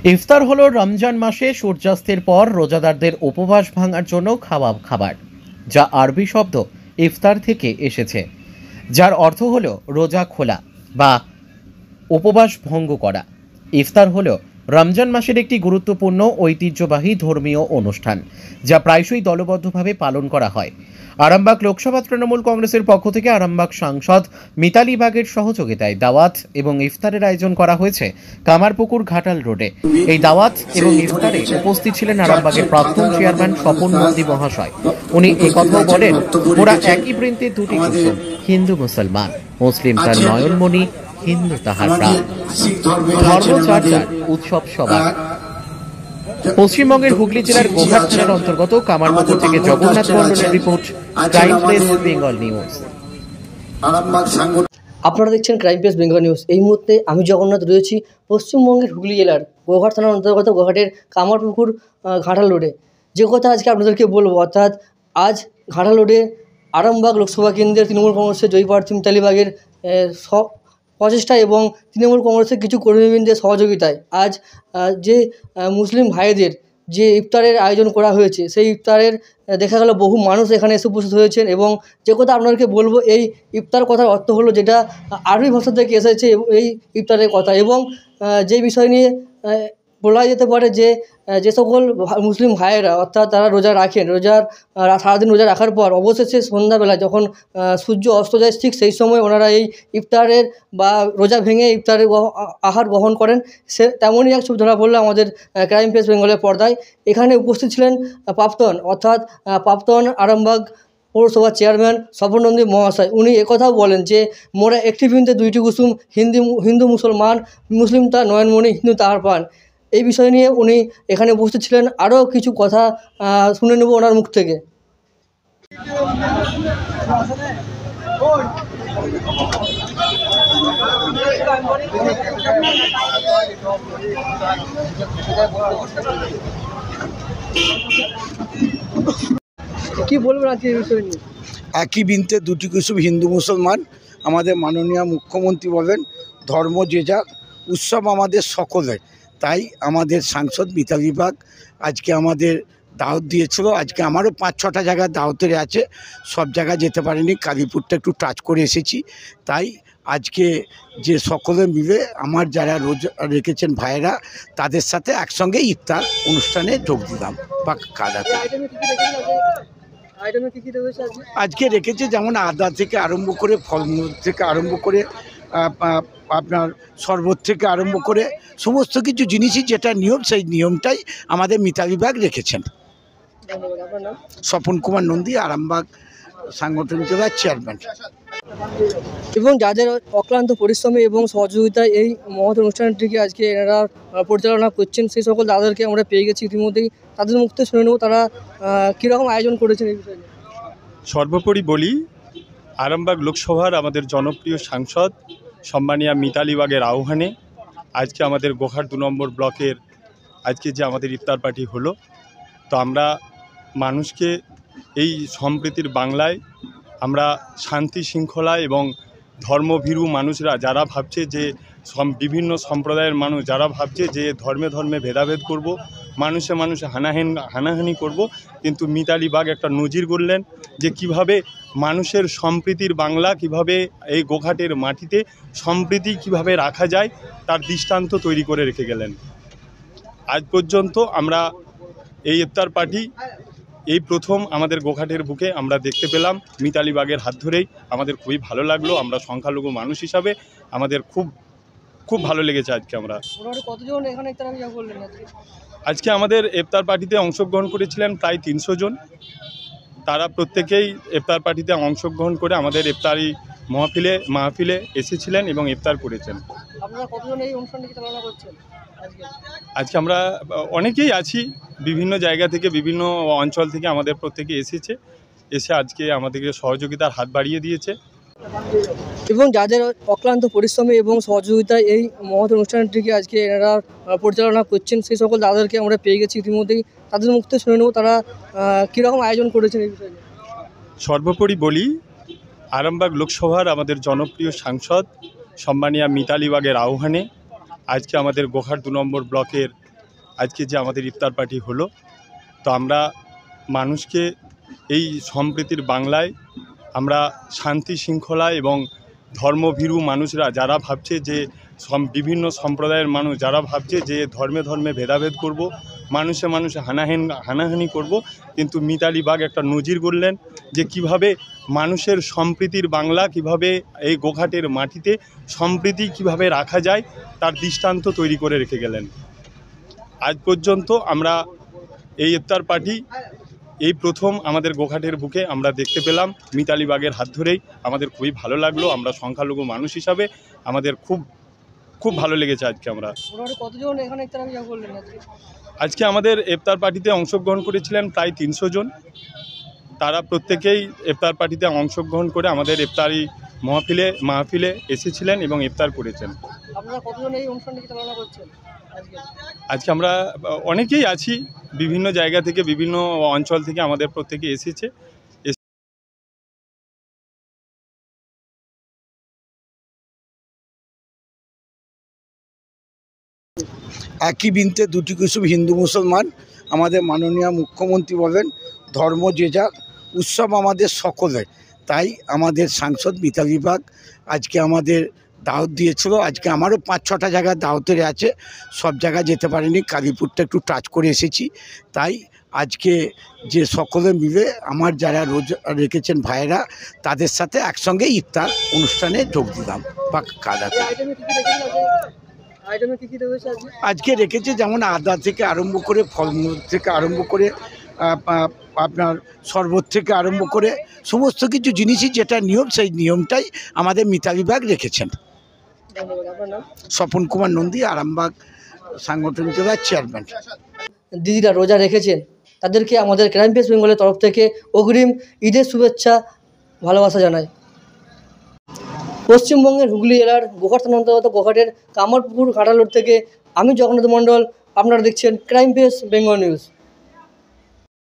ইফতার হলো রমজান মাসে সূর্যাস্তের পর রোজাদারদের উপবাস ভাঙার জন্য খাওয়া খাবার, যা আরবি শব্দ ইফতার থেকে এসেছে, যার অর্থ হলো রোজা খোলা বা উপবাস ভঙ্গ করা। ইফতার হলো রমজান মাসের একটি গুরুত্বপূর্ণ ঐতিহ্যবাহী ধর্মীয় অনুষ্ঠান, যা প্রায়শই দলবদ্ধভাবে পালন করা হয়। আরামবাগ লোকসভা তৃণমূল কংগ্রেসের পক্ষ থেকে আরামবাগ সাংসদ মিতালি বাগের সহযোগিতায় দাওয়াত এবং ইফতারের আয়োজন করা হয়েছে কামারপুকুর ঘাটাল রোডে। এই দাওয়াত এবং ইফতারে উপস্থিত ছিলেন আরামবাগের প্রাক্তন চেয়ারম্যান স্বপন নন্দী মহাশয়। উনি একথাও বলেন, ওরা একই বৃন্তে দুটি কুসুম, হিন্দু মুসলমান, মুসলিম তার নয়নমণি, হিন্দু তাহার প্রাণ। ধর্মচর্চার উৎসব সবার। পশ্চিমবঙ্গের হুগলি জেলার গোঘাট থানার অন্তর্গত কামারপুকুর থেকে জগন্নাথ মন্ডলের report, crime press Bengal news. আপনারা দেখছেন ক্রাইম প্রেস বেঙ্গল নিউজ। এই মুহূর্তে আমি জগন্নাথ রয়েছি পশ্চিমবঙ্গের হুগলি জেলার গোঘাট থানার অন্তর্গত গোঘাটের কামারপুকুর ঘাটাল রোডে। যে কথা আজকে আপনাদেরকে বলবো, অর্থাৎ আজ ঘাটাল রোডে আরামবাগ লোকসভা কেন্দ্রের তৃণমূল কংগ্রেসের জয়ী প্রার্থী মিতালি বাগের প্রচেষ্টা এবং তৃণমূল কংগ্রেসের কিছু কর্মীবৃন্দের সহযোগিতায় আজ যে মুসলিম ভাইদের যে ইফতারের আয়োজন করা হয়েছে, সেই ইফতারের দেখা গেল বহু মানুষ এখানে এসে উপস্থিত হয়েছেন। এবং যে কথা আপনাদেরকে বলবো, এই ইফতার কথার অর্থ হলো যেটা আরবি ভাষা থেকে এসেছে এই ইফতারের কথা, এবং যে বিষয় নিয়ে বলা যেতে পারে যে সকল মুসলিম ভাইয়েরা অর্থাৎ তারা রোজা রাখেন, সারাদিন রোজা রাখার পর অবশেষে সন্ধ্যাবেলায় যখন সূর্য অস্ত যায়, ঠিক সেই সময় ওনারা এই ইফতারের বা রোজা ভেঙে ইফতারের আহার গ্রহণ করেন। তেমনই এক ছবি ধরা পড়লো আমাদের ক্রাইম প্রেস বেঙ্গলের পর্দায়। এখানে উপস্থিত ছিলেন প্রাক্তন আরামবাগ পৌরসভার চেয়ারম্যান স্বপন নন্দী মহাশয়। উনি একথাও বলেন যে মোরা একটি বৃন্তে দুইটি কুসুম, হিন্দু মুসলমান, মুসলিম তার নয়নমণি, হিন্দু তাহার প্রাণ। এই বিষয় নিয়ে উনি এখানে উপস্থিত ছিলেন। আরও কিছু কথা শুনে নেব ওনার মুখ থেকে। কি বলবেন আজকে এই বিষয় নিয়ে? একই বৃন্তে দুটি কুসুম, হিন্দু মুসলমান। আমাদের মাননীয় মুখ্যমন্ত্রী বলেন ধর্ম যে যার, উৎসব আমাদের সকলের। তাই আমাদের সাংসদ মিতালি বাগ আজকে আমাদের দাওয়াত দিয়েছিল। আজকে আমারও 5-6টা জায়গায় দাওয়াতের আছে, সব জায়গায় যেতে পারিনি, কালীপুরটা একটু টাচ করে এসেছি। তাই আজকে যে সকলে মিলে আমার যারা রোজা রেখেছেন ভাইয়েরা, তাদের সাথে একসঙ্গে ইফতার অনুষ্ঠানে যোগ দিলাম বা খাওয়া। আজকে রেখেছে যেমন আদা থেকে আরম্ভ করে, ফলমূল থেকে আরম্ভ করে, আপনার শরবত থেকে আরম্ভ করে সমস্ত কিছু জিনিসই যেটা নিয়ম, সেই নিয়মটাই আমাদের মিতালি বাগ রেখেছেন। স্বপন কুমার নন্দী, আরামবাগ সাংগঠনিক জেলার চেয়ারম্যান। এবং যাদের অক্লান্ত পরিশ্রমে এবং সহযোগিতায় এই মহৎ অনুষ্ঠানটিকে আজকে এনারা পরিচালনা করছেন, সেই সকল দাদাদেরকে আমরা পেয়ে গেছি ইতিমধ্যেই। তাদের মুখ থেকে শুনে নেব তারা কীরকম আয়োজন করেছেন এই বিষয়ে। সর্বোপরি বলি, আরামবাগ লোকসভার আমাদের জনপ্রিয় সাংসদ সম্মানীয়া মিতালি বাগের আহ্বানে আজকে আমাদের গোঘাট 2 নম্বর ব্লকের আজকে যে আমাদের ইফতার পার্টি হলো, তো আমরা মানুষকে এই সম্প্রীতির বাংলায় আমরা শান্তি শৃঙ্খলা এবং ধর্মভীরু মানুষরা যারা ভাবছে যে বিভিন্ন সম্প্রদায়ের মানুষ যারা ভাবছে যে ধর্মে ভেদাভেদ করব, মানুষে হানাহানি করব, কিন্তু মিতালি বাগ একটা নজির গড়লেন যে কিভাবে মানুষের সম্প্রীতির বাংলা, কিভাবে এই গোঘাটের মাটিতে সম্প্রীতি কিভাবে রাখা যায় তার দৃষ্টান্ত তৈরি করে রেখে গেলেন। আজ পর্যন্ত আমরা এই ইফতার পার্টি এই প্রথম আমাদের গোঘাটের বুকে আমরা দেখতে পেলাম মিতালি বাগের হাত ধরেই। আমাদের খুবই ভালো লাগলো। আমরা সংখ্যালঘু মানুষ হিসাবে আমাদের খুব ভালো লেগেছে। আজকে আমরা কতজন এখানে আজকে আমাদের ইফতার পার্টিতে অংশগ্রহণ করেছিলেন প্রায় 300 জন। তারা প্রত্যেকেই ইফতার পার্টিতে অংশগ্রহণ করে আমাদের ইফতারি মাহফিলে এসেছিলেন এবং ইফতার করেছেন। আপনারা কতজন এই অনুষ্ঠানটি চালনা করছেন? আজকে আমরা অনেকেই আছি, বিভিন্ন জায়গা থেকে, বিভিন্ন অঞ্চল থেকে আমাদের প্রত্যেকে এসে আজকে আমাদেরকে সহযোগিতার হাত বাড়িয়ে দিয়েছে। এবং যাদের অক্লান্ত পরিশ্রমে এবং সহযোগিতায় এই মহৎ অনুষ্ঠানটিকে আজকে এনারা পরিচালনা করছেন, সেই সকল দাদাদেরকে আমরা পেয়ে গেছি ইতিমধ্যেই। তাদের মুখ থেকে শুনে নেব তারা কীরকম আয়োজন করেছেন এই বিষয়ে। সর্বোপরি বলি, আরামবাগ লোকসভার আমাদের জনপ্রিয় সাংসদ সম্মানীয়া মিতালি বাগের আহ্বানে আজকে আমাদের গোঘাট 2 নম্বর ব্লকের আজকে যে আমাদের ইফতার পার্টি হলো, তো আমরা মানুষকে এই সম্প্রীতির বাংলায় আমরা শান্তি শৃঙ্খলা এবং ধর্মভীরু মানুষরা যারা ভাবছে যে বিভিন্ন সম্প্রদায়ের মানুষ যারা ভাবছে যে ধর্মে ধর্মে ভেদাভেদ করব, মানুষে মানুষে হানাহানি করব, কিন্তু মিতালি বাগ একটা নজির গড়লেন যে কিভাবে মানুষের সম্প্রীতির বাংলা, কিভাবে এই গোঘাটের মাটিতে সম্প্রীতি কিভাবে রাখা যায় তার দৃষ্টান্ত তৈরি করে রেখে গেলেন। আজ পর্যন্ত আমরা এই ইফতার পার্টি এই প্রথম আমাদের গোঘাটের বুকে আমরা দেখতে পেলাম মিতালি বাগের হাত ধরেই। আমাদের খুবই ভালো লাগলো, আমরা সংখ্যালঘু মানুষ হিসাবে আমাদের খুব খুব ভালো লেগেছে। আজকে আমরা কতজন এখানে ইফতার করলেন? আজকে আমাদের ইফতার পার্টিতে অংশগ্রহণ করেছিলেন প্রায় 300 জন। তারা প্রত্যেকেই ইফতার পার্টিতে অংশগ্রহণ করে আমাদের ইফতারি মাহফিলে এসেছিলেন এবং ইফতার করেছেন। আপনারা কতজন এই অনুষ্ঠানটি চালনা করছেন আজকে আমরা অনেকেই আছি, বিভিন্ন জায়গা থেকে বিভিন্ন অঞ্চল থেকে আমাদের প্রত্যেকে এসেছে। একই বৃন্তে দুটি কুসুম হিন্দু মুসলমান। আমাদের মাননীয় মুখ্যমন্ত্রী বলেন ধর্ম যে যার, উৎসব আমাদের সকলের। তাই আমাদের সাংসদ মিতালি বাগ আজকে আমাদের দাওয়াত দিয়েছিল। আজকে আমারও 5-6টা জায়গায় দাওয়াতের আছে, সব জায়গায় যেতে পারিনি, কালীপুরটা একটু টাচ করে এসেছি। তাই আজকে যে সকলে মিলে আমার যারা রোজা রেখেছেন ভাইয়েরা, তাদের সাথে একসঙ্গে ইফতার অনুষ্ঠানে যোগ দিলাম বা কাদাতে। আজকে রেখেছে যেমন আদা থেকে আরম্ভ করে, ফলমূল থেকে আরম্ভ করে, আপনার শরবত থেকে আরম্ভ করে সমস্ত কিছু জিনিসই যেটা নিয়ম, সেই নিয়মটাই আমাদের মিতালি বাগ রেখেছেন। স্বপন কুমার নন্দী, আরামবাগ সাংগঠনিক জেলার চেয়ারম্যান। দিদিরা রোজা রেখেছেন, তাদেরকে আমাদের ক্রাইম পেস বেঙ্গলের তরফ থেকে অগ্রিম ঈদের শুভেচ্ছা ভালোবাসা জানাই। পশ্চিমবঙ্গের হুগলি জেলার গোঘাট থানার অন্তর্গত গোঘাটের কামারপুকুর ঘাটাল রোড থেকে আমি জগন্নাথ মণ্ডল, আপনারা দেখছেন ক্রাইম পেস বেঙ্গল নিউজ।